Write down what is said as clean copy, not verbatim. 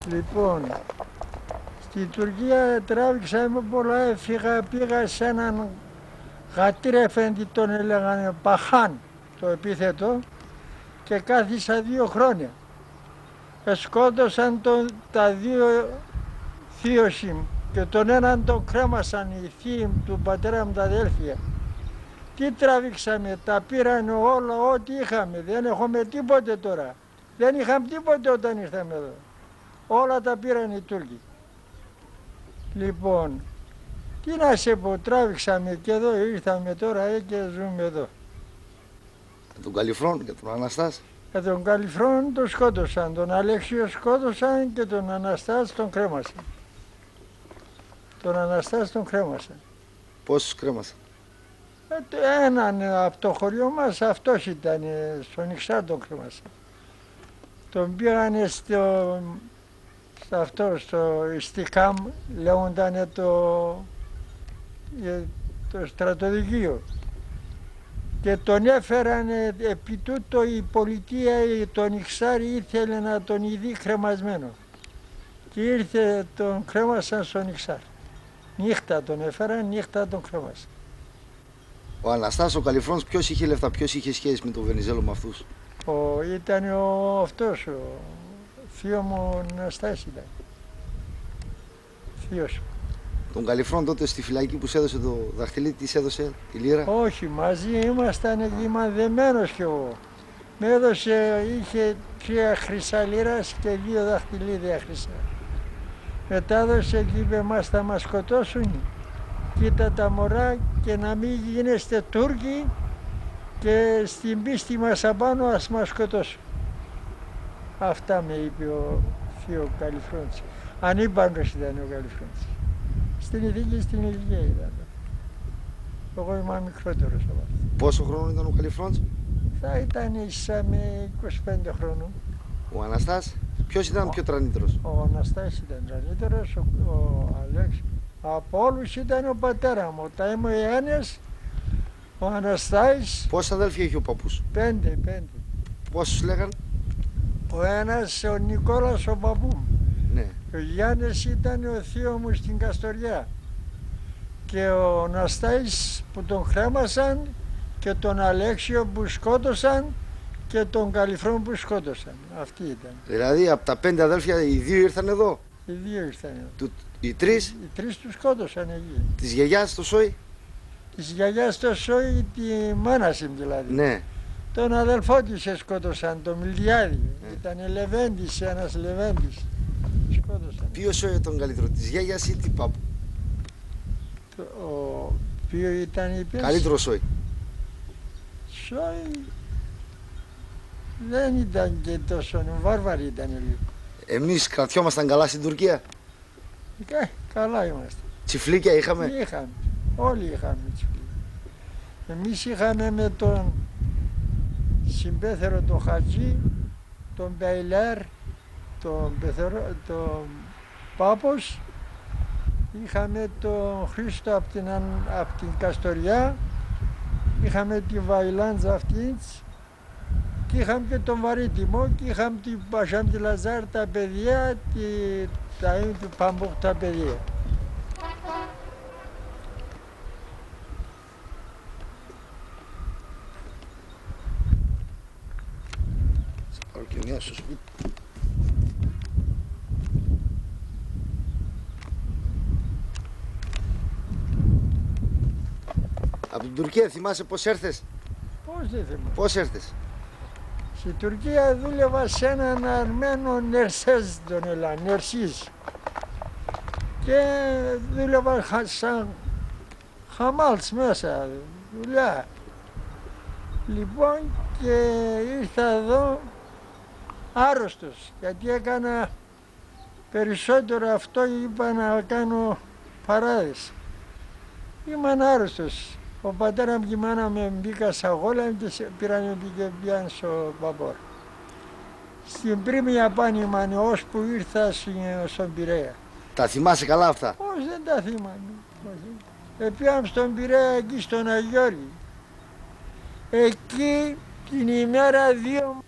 Λοιπόν, στη Τουρκία τράβηξαμε πολλά, πήγα σε έναν Γατήρ Εφέντη, τον έλεγανε Παχάν το επίθετο, και κάθισα 2 χρόνια. Σκότωσαν τα 2 θείοσι μου και τον έναν τον κρέμασαν οι θείοι του πατέρα μου, τα αδέλφια. Τι τραβήξαμε, τα πήραν όλα ό,τι είχαμε, δεν έχουμε τίποτε τώρα. Δεν είχαμε τίποτε όταν ήρθαμε εδώ. Όλα τα πήραν οι Τούρκοι. Λοιπόν, τι να σε πω, τράβηξαμε και εδώ ήρθαμε τώρα και ζούμε εδώ. Και τον Καλυφρόν και τον Αναστάση. Και τον Καλυφρόν τον σκότωσαν, τον Αλέξιο σκότωσαν και τον Αναστάση τον κρέμασαν. Τον Αναστάση τον κρέμασαν. Πόσους κρέμασαν? Έναν από το χωριό μας, αυτός ήταν, στον Ιξάρ τον κρέμασαν. Τον πήγανε στο Ιστικάμ, λέγονταν το στρατοδικείο. Και τον έφεραν επί τούτο η πολιτεία, τον Ιξάρ ήθελε να τον ειδεί κρεμασμένο. Και ήρθε, τον κρέμασαν στον Ιξάρ. Νύχτα τον έφεραν, νύχτα τον κρέμασαν. Ο Αναστάσης, ο Καλυφρόνς, ποιος είχε λεφτά, ποιος είχε σχέση με τον Βενιζέλο με αυτούς? Ήταν αυτός, ο θείο μου Αναστάσης ήταν. Θείος μου. Τον Καλυφρόν τότε στη φυλακή που σε έδωσε το δαχτυλί, τι σε έδωσε, τη λίρα? Όχι, μαζί ήμασταν, ήμουν δεμένος κι εγώ. Με έδωσε, είχε 3 χρυσά λίρας και 2 δαχτυλίδια χρυσά. Μετά έδωσε και είπε, μας θα μας σκοτώσουν. Κοίτα τα μωρά και να μην γίνεστε Τούρκοι και στην πίστη μας απάνω ας μας σκοτώσουν. Αυτά με είπε ο θείο Καλυφρόντς. Ανήμπαντος ήταν ο Καλυφρόντς. Στην ηθική, στην ηλικία ήταν. Εγώ ήμουν μικρότερος από αυτό. Πόσο χρόνο ήταν ο Καλυφρόντς? Θα ήταν ίσα με 25 χρόνων. Ο Αναστάς, ποιος ήταν πιο τρανύτερος? Ο Αναστάς ήταν τρανύτερος, ο Αλέξης. Από όλους ήταν ο πατέρα μου, τα ήμουν οι Άννες, ο Αναστάς. Πόσους αδέλφια είχε ο παππούς? 5. Πόσους λέγαν? Ο ένας ο Νικόλας ο παππού μου. Ναι. Ο Γιάννης ήταν ο θείο μου στην Καστοριά. Και ο Αναστάς που τον κρέμασαν και τον Αλέξιο που σκότωσαν και τον Καλυφρόν που σκότωσαν. Αυτοί ήταν. Δηλαδή από τα 5 αδέλφια οι 2 ήρθαν εδώ? Οι 2 ήρθαν εδώ. Οι 3? Οι 3 τους σκότωσαν εκεί. Της γιαγιάς το Σόι? Της γιαγιάς το Σόι, τη μάνα μου δηλαδή. Ναι. Τον αδελφό της σκότωσαν, τον Μιλιάδη. Ήταν Λεβέντης, ένας Λεβέντης. Σκότωσαν. Ποιο Σόι ήταν καλύτερο, της γιαγιάς ή του παππού? Ποιο ήταν η πίεση? Καλύτερο Σόι. Σόι δεν ήταν και τόσο, βάρβαροι ήταν λίγο. Εμείς κρατιόμασταν καλά στην Τουρκία? Καλά είμαστε. Τσιφλίκια είχαμε? Είχαμε, όλοι είχαμε τσιφλίκια. Εμείς είχαμε με τον συμπέθερο τον Χατζή, τον Μπεϊλέρ, τον Πάπος, είχαμε τον Χρήστο από την Καστοριά, είχαμε τη Βαϊλάντζα αυτής και είχαμε και τον Βαρύτιμο και είχαμε την Πασάμ τη Λαζάρ, τα παιδιά, τα του Παμπούκ τα παιδιά. Θα πάρω και μια στο σπίτι. Από την Τουρκία θυμάσαι πώς έρθες? Πώς δεν θυμάμαι. Πώς έρθες? Στην Τουρκία δούλευα σε έναν Αρμένο Νερσέζ τον έλεγαν, Νερσίς. Και δούλευα σαν χαμάλς μέσα, δουλειά. Λοιπόν και ήρθα εδώ άρρωστος, γιατί έκανα περισσότερο αυτό, είπα να κάνω παράδειση. Ήμουν άρρωστος. Ο πατέρα μου και η μάνα με μπήκα στα γόλα και πήραν και πήγαν στο Μπαμπόρ. Στην Πρίμια Πάνημαν, ώσπου ήρθα στον Πειραιά. Τα θυμάσαι καλά αυτά? Πώς δεν τα θυμάμαι. Πήγαμε στον Πειραιά εκεί στον Αγιώργη. Εκεί την ημέρα 2